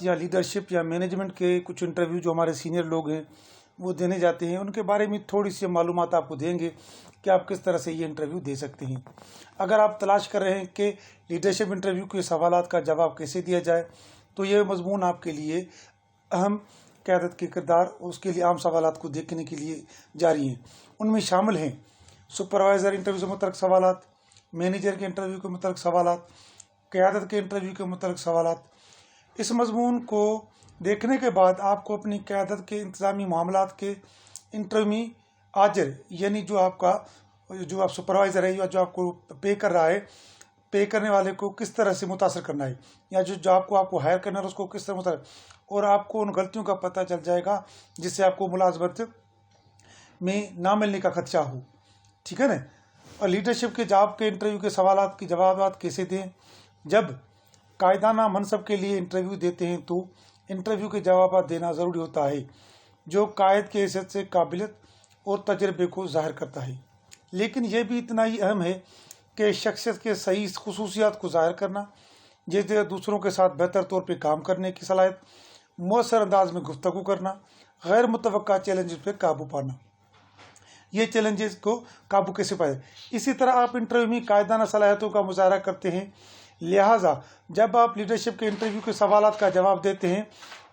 या लीडरशिप या मैनेजमेंट के कुछ इंटरव्यू जो हमारे सीनियर लोग हैं वो देने जाते हैं, उनके बारे में थोड़ी सी मालूमात आपको देंगे कि आप किस तरह से ये इंटरव्यू दे सकते हैं। अगर आप तलाश कर रहे हैं कि लीडरशिप इंटरव्यू के सवालात का जवाब कैसे दिया जाए, तो ये मजमून आपके लिए अहम क़यादत के किरदार और उसके लिए आम सवालात को देखने के लिए जारी हैं। उनमें शामिल हैं सुपरवाइज़र इंटरव्यू से मुतल्लिक़ सवालात, मैनेजर के इंटरव्यू के मुतल्लिक़ सवालात, क़यादत के इंटरव्यू के मुतल्लिक़ सवालात। इस मजमून को देखने के बाद आपको अपनी क़यादत के इंतज़ामी मामलात के इंटरव्यू में आजर यानी जो आप सुपरवाइज़र है या जो आपको पे कर रहा है, पे करने वाले को किस तरह से मुतासर करना है, या जो आपको हायर करना है उसको किस तरह मुतासर, और आपको उन गलतियों का पता चल जाएगा जिससे आपको मुलाजमत में ना मिलने का खदशा हो। ठीक है ना। और लीडरशिप के जॉब के इंटरव्यू के सवालात के जवाब कैसे दें। जब कायदाना मनसब के लिए इंटरव्यू देते हैं तो इंटरव्यू के जवाब देना ज़रूरी होता है जो कायद की हैसियत से काबिलियत और तजर्बे को ज़ाहिर करता है, लेकिन यह भी इतना ही अहम है कि शख्सियत के सही खुसूसियात को ज़ाहिर करना, जैसे दूसरों के साथ बेहतर तौर पर काम करने की सलाहियत, मौसर अंदाज में गुफ्तगू करना, गैर मुतवक्का चैलेंजेस पर काबू पाना। ये चैलेंजेस को काबू कैसे पाए। इसी तरह आप इंटरव्यू में कायदाना सलाहियतों का मुजाहरा करते हैं, लिहाजा जब आप लीडरशिप के इंटरव्यू के सवालात का जवाब देते हैं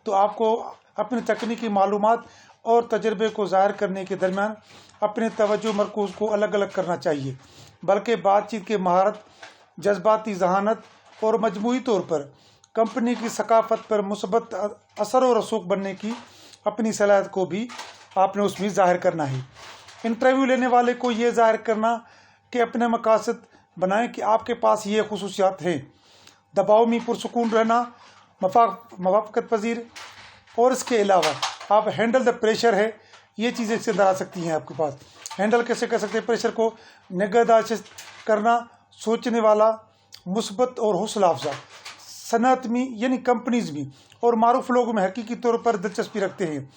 तो आपको अपनी तकनीकी मालूमात और तजर्बे को ज़ाहिर करने के दरमियान अपने तवज्जो मरकूज़ को अलग अलग करना चाहिए, बल्कि बातचीत की महारत, जज्बाती जहानत और मजमूई तौर पर कंपनी की सकाफत पर मुस्बत असर और रसूख बनने की अपनी सलाहियत को भी आपने उसमें ज़ाहिर करना है। इंटरव्यू लेने वाले को ये ज़ाहिर करना कि अपने मकासद बनाएं कि आपके पास ये खुसूसियात हैं: दबाव में पुरसुकून रहना, मवाफ़क़त पजीर, और इसके अलावा आप हैंडल द प्रेशर है। ये चीज़ें इससे अंदर आ सकती हैं। आपके पास हैंडल कैसे कर सकते हैं प्रेशर को, निगहदाश्त करना, सोचने वाला, मुस्बत और हौसला अफजा, सनत में यानी कंपनीज़ में और मारूफ लोगों में हकीकी तौर पर दिलचस्पी रखते हैं,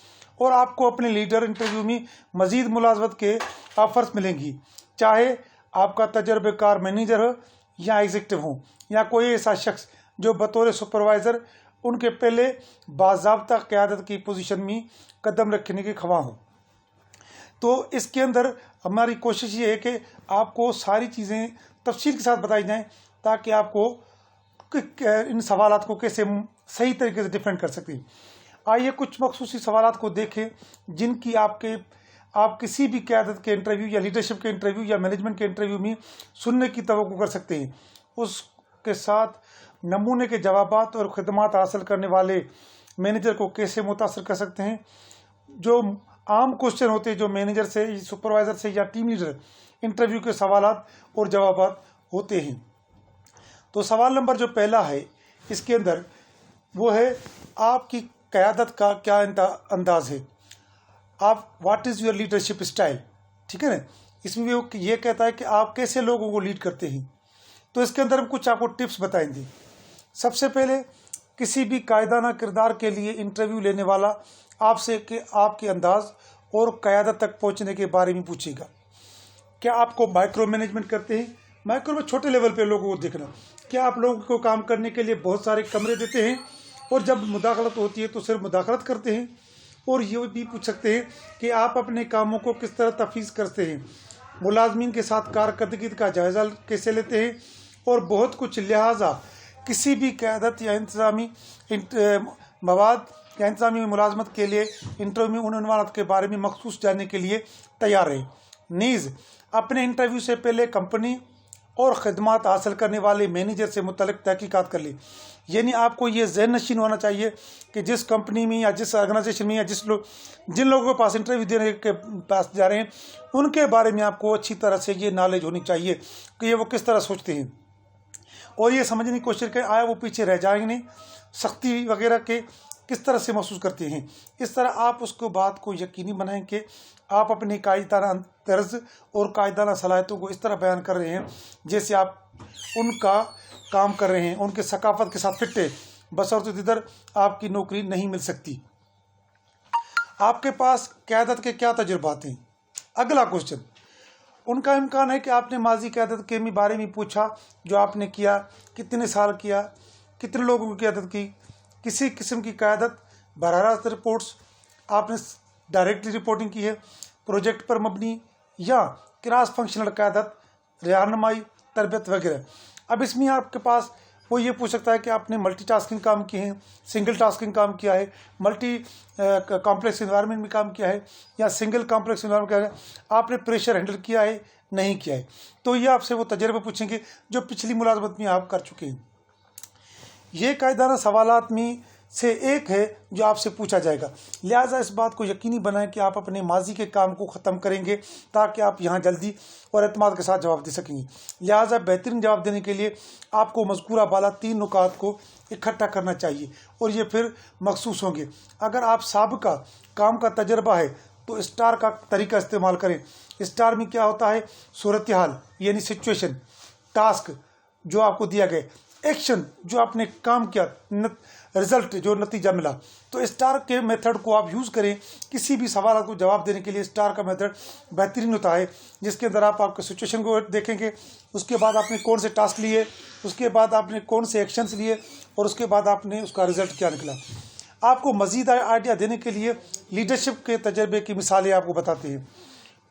और आपको अपने लीडर इंटरव्यू में मज़ीद मुलाजमत के ऑफर्स मिलेंगी, चाहे आपका तजर्बेकार मैनेजर हो या एग्जीक्यूटिव हो या कोई ऐसा शख्स जो बतौर सुपरवाइज़र उनके पहले बाज़ाब्ता क़यादत की पोजीशन में कदम रखने के ख्वाह हो। तो इसके अंदर हमारी कोशिश ये है कि आपको सारी चीज़ें तफसील के साथ बताई जाएं ताकि आपको इन सवालात को कैसे सही तरीके से डिफेंड कर सकें। आइए कुछ मखसूसी सवालात को देखें जिनकी आप किसी भी क़यादत के इंटरव्यू या लीडरशिप के इंटरव्यू या मैनेजमेंट के इंटरव्यू में सुनने की तवक्को कर सकते हैं। उसके साथ नमूने के जवाबात और ख़िदमात हासिल करने वाले मैनेजर को कैसे मुतासर कर सकते हैं। जो आम क्वेश्चन होते हैं जो मैनेजर से, सुपरवाइज़र से या टीम लीडर इंटरव्यू के सवालात और जवाबात होते हैं। तो सवाल नंबर जो पहला है इसके अंदर वो है आपकी क़यादत का क्या अंदाज़ है, आप what is your leadership style. ठीक है ना। इसमें वो ये कहता है कि आप कैसे लोगों को लीड करते हैं। तो इसके अंदर हम कुछ आपको टिप्स बताएंगे। सबसे पहले किसी भी कायदाना किरदार के लिए इंटरव्यू लेने वाला आपसे कि आपके अंदाज़ और क़यादत तक पहुंचने के बारे में पूछेगा। क्या आपको माइक्रो मैनेजमेंट करते हैं, माइक्रो में छोटे लेवल पे लोगों को देखना, क्या आप लोगों को काम करने के लिए बहुत सारे कमरे देते हैं और जब मुदाखलत होती है तो सिर्फ मुदाखलत करते हैं। और ये भी पूछ सकते हैं कि आप अपने कामों को किस तरह तफवीज़ करते हैं, मुलाजमीन के साथ कारकर्दगी का जायज़ा कैसे लेते हैं और बहुत कुछ। लिहाजा किसी भी क़यादत या इंतज़ामी मवाद या इंतज़ामी मुलाजमत के लिए इंटरव्यू में उन उन्वानात के बारे में मखसूस जानने के लिए तैयार रहें। नीज़ अपने इंटरव्यू से पहले कंपनी और ख़िदमात हासिल करने वाले मैनेजर से मुतल्लिक़ तहक़ीक़ात कर लें। यानी आपको ये ज़हन नशीन होना चाहिए कि जिस कंपनी में या जिस ऑर्गेनाइजेशन में या जिन लोगों के पास इंटरव्यू देने के पास जा रहे हैं उनके बारे में आपको अच्छी तरह से ये नॉलेज होनी चाहिए कि ये वो किस तरह सोचते हैं, और ये समझने की कोशिश करें आया वो पीछे रह जाएंगे नहीं, सख्ती वगैरह के किस तरह से महसूस करते हैं। इस तरह आप उसको बात को यकीनी बनाएं कि आप अपनी कायदाना तर्ज और कायदाना सलाहियतों को इस तरह बयान कर रहे हैं जैसे आप उनका काम कर रहे हैं, उनके सकाफत के साथ फिट है, बशर्ते इधर आपकी नौकरी नहीं मिल सकती। आपके पास क़यादत के क्या तजुर्बात हैं। अगला क्वेश्चन, उनका इम्कान है कि आपने माजी क़यादत के बारे में पूछा जो आपने किया, कितने साल किया, कितने लोगों की क़यादत की, किसी किस्म की क़यादत, बराह रास्त रिपोर्ट्स, आपने डायरेक्टली रिपोर्टिंग की है, प्रोजेक्ट पर मबनी या क्रॉस फंक्शनल क़यादत, रहनुमाई, तरबियत वगैरह। अब इसमें आपके पास वो ये पूछ सकता है कि आपने मल्टीटास्किंग काम किए हैं, सिंगल टास्किंग काम किया है, मल्टी कॉम्प्लेक्स एनवायरनमेंट में काम किया है, या सिंगल कॉम्प्लेक्स एनवायरनमेंट किया है, आपने प्रेशर हैंडल किया है, नहीं किया है। तो ये आपसे वो तजर्बा पूछेंगे जो पिछली मुलाजमत में आप कर चुके हैं। ये कायदाना सवालात में से एक है जो आपसे पूछा जाएगा। लिहाजा इस बात को यकीनी बनाएं कि आप अपने माजी के काम को ख़त्म करेंगे ताकि आप यहाँ जल्दी और एतमाद के साथ जवाब दे सकेंगे। लिहाजा बेहतरीन जवाब देने के लिए आपको मज़कूरा बाला 3 नुकात को इकट्ठा करना चाहिए और ये फिर मखसूस होंगे। अगर आप साबिका काम का तजर्बा है तो स्टार का तरीका इस्तेमाल करें। स्टार में क्या होता है? सूरत हाल यानी सिचुएशन, टास्क जो आपको दिया गया, एक्शन जो आपने काम किया, रिजल्ट जो नतीजा मिला। तो स्टार के मेथड को आप यूज़ करें किसी भी सवाल को जवाब देने के लिए। स्टार का मेथड बेहतरीन होता है जिसके अंदर आप आपके सिचुएशन को देखेंगे, उसके बाद आपने कौन से टास्क लिए, उसके बाद आपने कौन से एक्शंस लिए और उसके बाद आपने उसका रिजल्ट क्या निकला। आपको मज़ीद आइडिया देने के लिए लीडरशिप के तजर्बे की मिसालें आपको बताते हैं।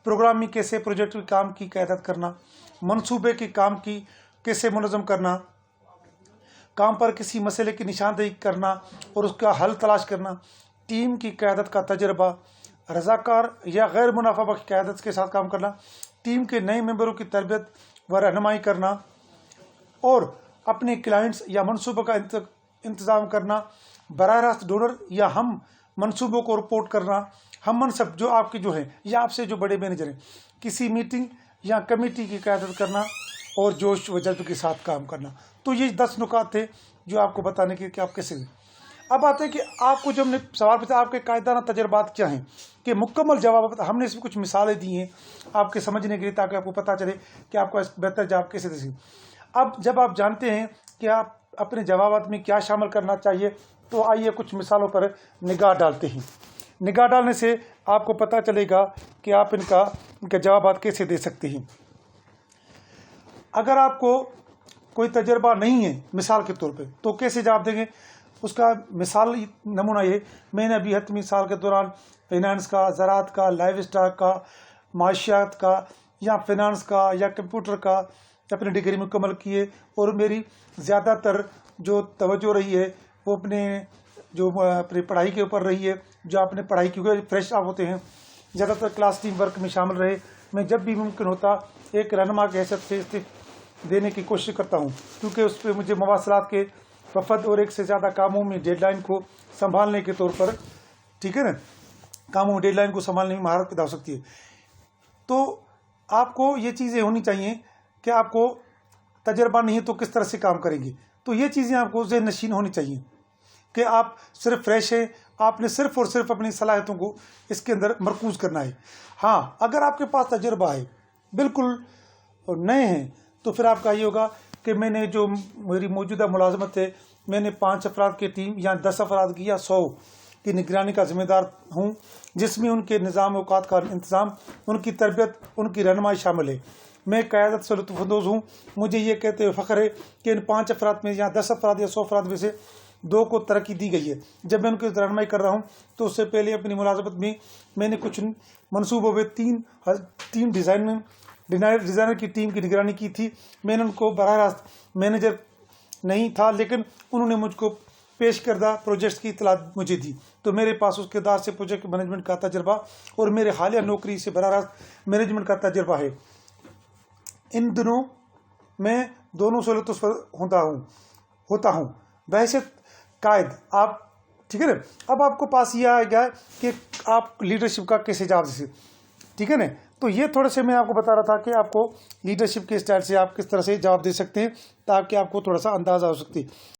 प्रोग्रामिंग कैसे प्रोजेक्ट के काम की क़यादत करना, मनसूबे के काम की कैसे मुनज़्ज़म करना, काम पर किसी मसले की निशानदेही करना और उसका हल तलाश करना, टीम की क़यादत का तजर्बा, रज़ाकार या गैर मुनाफा बख्श क़यादत के साथ काम करना, टीम के नए मेंबरों की तरबियत व रहनुमाई करना और अपने क्लाइंट्स या मनसूबों का इंतज़ाम करना, बराह रास्त डोनर या हम मनसूबों को रिपोर्ट करना, हम मनसब जो आपके जो हैं या आपसे जो बड़े मैनेजर हैं, किसी मीटिंग या कमेटी की क़यादत करना और जोश व जज्ब के साथ काम करना। तो ये 10 नुकात थे जो आपको बताने के कि आप कैसे। अब आते हैं कि आपको जो हमने सवाल पूछा आपके कायदाना तजर्बात क्या हैं, कि मुकम्मल जवाब हमने इसमें कुछ मिसालें दी हैं आपके समझने के लिए ताकि आपको पता चले कि आपको बेहतर जवाब कैसे दे सकें। अब जब आप जानते हैं कि आप अपने जवाबात में क्या शामिल करना चाहिए तो आइए कुछ मिसालों पर निगाह डालते हैं। निगाह डालने से आपको पता चलेगा कि आप इनका जवाब कैसे दे सकते हैं। अगर आपको कोई तजर्बा नहीं है मिसाल के तौर पे तो कैसे जवाब देंगे? उसका मिसाल नमूना ये, मैंने अभी हतमी साल के दौरान फाइनेंस का, ज़राअत का, लाइव स्टॉक का, माशियात का या फाइनेंस का या कंप्यूटर का अपनी डिग्री मुकम्मल की है और मेरी ज़्यादातर जो तवज्जो रही है वो अपनी पढ़ाई के ऊपर रही है। जो आपने पढ़ाई क्योंकि फ्रेश आप होते हैं, ज़्यादातर क्लास टीम वर्क में शामिल रहे। मैं जब भी मुमकिन होता एक रहनुमा की हैसियत से इस्तीफ़ा देने की कोशिश करता हूँ क्योंकि उस पर मुझे मवासलात के वफद और एक से ज़्यादा कामों में डेडलाइन को संभालने के तौर पर, ठीक है ना, कामों में डेडलाइन को संभालने में महारत पैदा हो सकती है। तो आपको ये चीज़ें होनी चाहिए कि आपको तजर्बा नहीं है तो किस तरह से काम करेंगे। तो ये चीज़ें आपको ज़हन नशीन होनी चाहिए कि आप सिर्फ फ्रेश हैं, आपने सिर्फ और सिर्फ अपनी सलाहियतों को इसके अंदर मरकूज़ करना है। हाँ, अगर आपके पास तजर्बा है, बिल्कुल नए हैं, तो फिर आपका ये होगा कि मैंने जो मेरी मौजूदा मुलाजमत है, मैंने 5 अफराद की टीम या 10 अफराद की या 100 की निगरानी का ज़िम्मेदार हूँ, जिसमें उनके निज़ाम औकात का इंतज़ाम, उनकी तरबियत, उनकी रहनुमाई शामिल है। मैं क़यादत से लुत्फ़अंदोज़ हूँ। मुझे ये कहते हुए फ़ख्र है कि इन 5 अफराद में या 10 अफराद या 100 अफराद में से 2 को तरक्की दी गई है। जब मैं उनकी रहनुमाई कर रहा हूँ तो उससे पहले अपनी मुलाजमत में मैंने कुछ मनसूबों में 3 डिज़ाइनर की टीम की निगरानी की थी। मैंने उनको बराह रास्त मैनेजर नहीं था, लेकिन उन्होंने मुझको पेश करदा प्रोजेक्ट्स की इतला मुझे दी, तो मेरे पास उस किरदार से प्रोजेक्ट मैनेजमेंट का तजर्बा और मेरे हालिया नौकरी से बराह रास्त मैनेजमेंट का तजर्बा है। इन दिनों मैं दोनों से लुत्फ़ होता हूँ बहैसियत कायद आप, ठीक है ना। अब आपको पास ये आ गया कि आप लीडरशिप का कैसे जवाब दे, ठीक है ना। तो ये थोड़े से मैं आपको बता रहा था कि आपको लीडरशिप के स्टाइल से आप किस तरह से जवाब दे सकते हैं ताकि आपको थोड़ा सा अंदाज़ा हो सकती है।